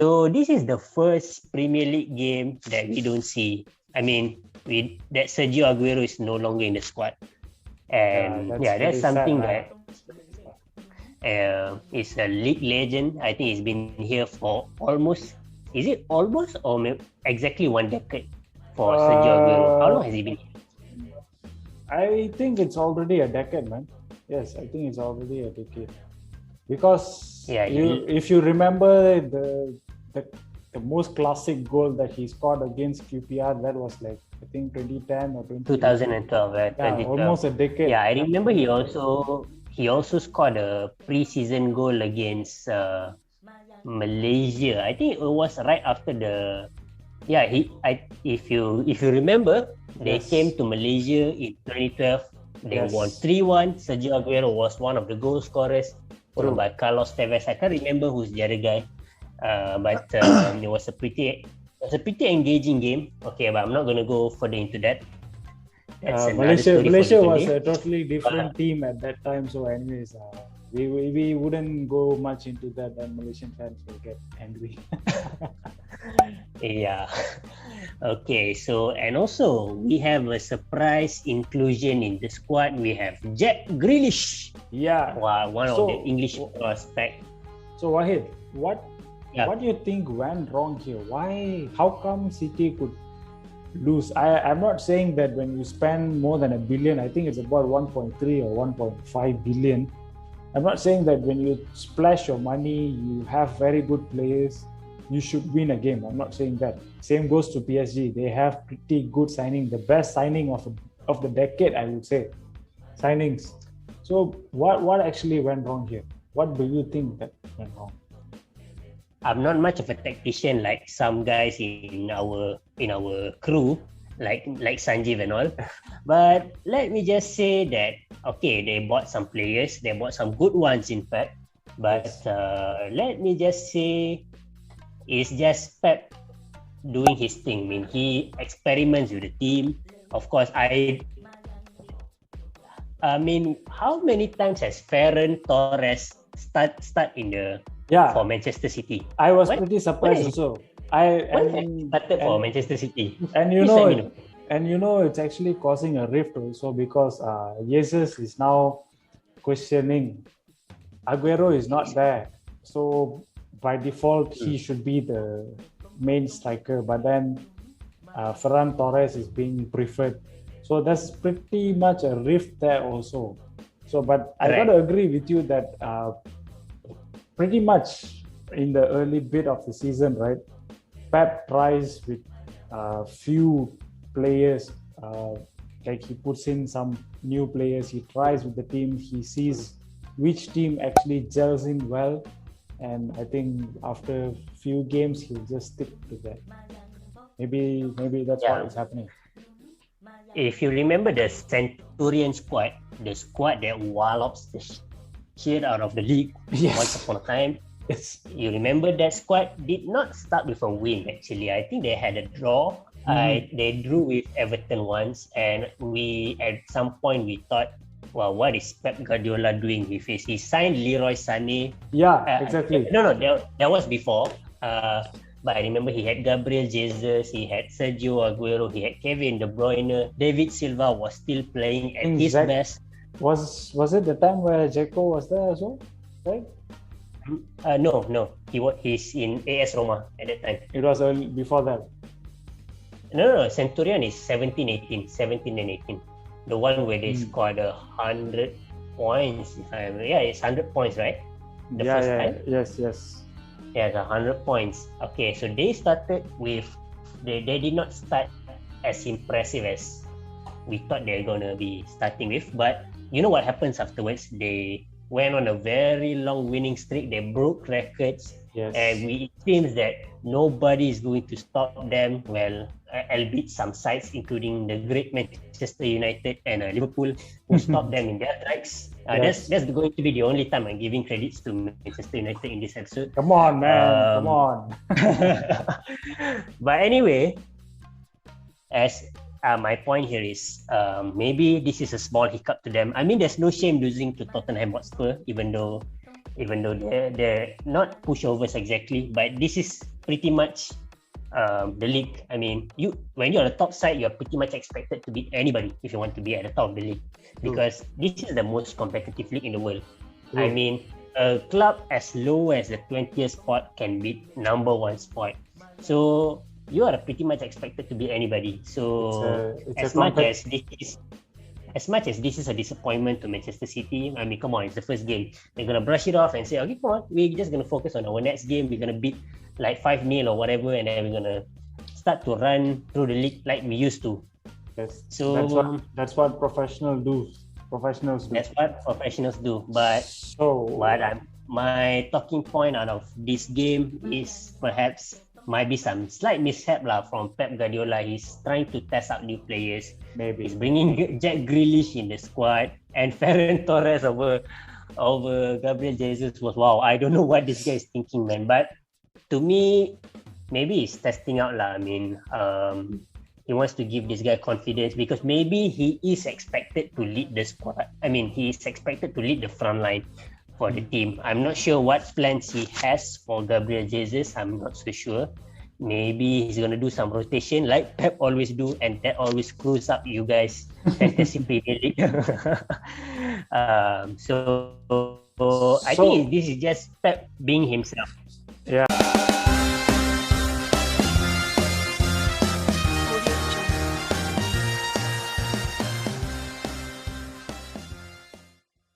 So this is the first Premier League game that we don't see. I mean, that Sergio Aguero is no longer in the squad, and that's something sad, that is a league legend. I think he's been here for almost or exactly 1 decade for Sergio Aguero. How long has he been here? I think it's already a decade, man. Yes, I think it's already a decade. Because if you remember the most classic goal that he scored against QPR, that was like, I think 2010 or 2012. 2012. Almost a decade. Yeah, I remember he also scored a pre-season goal against Malaysia. I think it was right after if you remember, they came to Malaysia in 2012. They won 3-1. Sergio Aguero was one of the goal scorers, followed by Carlos Tevez. I can't remember who's the other guy, but it was a pretty engaging game. Okay, but I'm not going to go further into that. Malaysia was a totally different team at that time. So anyways, we wouldn't go much into that, and Malaysian fans will get angry. Yeah. Okay, so and also we have a surprise inclusion in the squad. We have Jack Grealish. Yeah. One of the English prospects. So Wahid, what do you think went wrong here? How come City could lose? I'm not saying that when you spend more than $1 billion, I think it's about 1.3 or 1.5 billion. I'm not saying that when you splash your money, you have very good players, you should win a game. I'm not saying that. Same goes to PSG. They have pretty good signing, the best signing of the decade, I would say. Signings. So what actually went wrong here? What do you think that went wrong? I'm not much of a tactician like some guys in our crew, like Sanjeev and all. But let me just say that they bought some players, they bought some good ones in fact. But let me just say, it's just Pep doing his thing. I mean, he experiments with the team. Of course, I mean, how many times has Ferran Torres start in the for Manchester City? I was pretty surprised also. Started for Manchester City, and it's actually causing a rift also, because Jesus is now questioning. Aguero is not there, so by default he should be the main striker, but then Ferran Torres is being preferred. So that's pretty much a rift there also. So, but I gotta agree with you that pretty much in the early bit of the season, right? Pep tries with few players, like he puts in some new players. He tries with the team. He sees which team actually gels in well, and I think after a few games he'll just stick to that. Maybe that's what is happening. If you remember the Centurion squad, the squad that wallops the shit out of the league once upon a time. Yes. You remember that squad did not start with a win actually. I think they had a draw. They drew with Everton once, and at some point we thought, well, what is Pep Guardiola doing with this? He signed Leroy Sané. Yeah, exactly. No, that was before. But I remember he had Gabriel Jesus, he had Sergio Aguero, he had Kevin De Bruyne. David Silva was still playing at his best. Was it the time where Dzeko was there as well? Right? No. He's in AS Roma at that time. It was before that. No. Centurion is 17 and 18. The one where they scored 100 points. It's 100 points, right? First time? Yes. Yeah, 100 points. Okay, so they started with... They did not start as impressive as we thought they were going to be starting with. But you know what happens afterwards? They went on a very long winning streak. They broke records. Yes. And it seems that nobody is going to stop them. Well, albeit some sides, including the great Manchester United and Liverpool, who stopped them in their tracks. That's going to be the only time I'm giving credits to Manchester United in this episode. Come on, man. Come on. But anyway, as my point here is, maybe this is a small hiccup to them. I mean, there's no shame losing to Tottenham Hotspur, even though even though they're not pushovers exactly, but this is pretty much the league. I mean, when you're on the top side, you're pretty much expected to beat anybody if you want to be at the top of the league, because this is the most competitive league in the world. I mean, a club as low as the 20th spot can beat number one spot. So you are pretty much expected to beat anybody. So as much as this is a disappointment to Manchester City, I mean, come on, it's the first game. They're gonna brush it off and say, okay, come on, we're just gonna focus on our next game. We're gonna beat like 5-0 or whatever, and then we're gonna start to run through the league like we used to. Yes. So that's what professionals do. That's what professionals do. But my talking point out of this game is perhaps might be some slight mishap from Pep Guardiola. He's trying to test out new players. Maybe he's bringing Jack Grealish in the squad and Ferran Torres over Gabriel Jesus was wow. I don't know what this guy is thinking, man. But to me, maybe he's testing out I mean, he wants to give this guy confidence because maybe he is expected to lead the squad. I mean, he is expected to lead the front line for the team. I'm not sure what plans he has for Gabriel Jesus. I'm not so sure. Maybe he's going to do some rotation like Pep always do, and that always screws up you guys fantasy Premier League. So I think this is just Pep being himself. Yeah.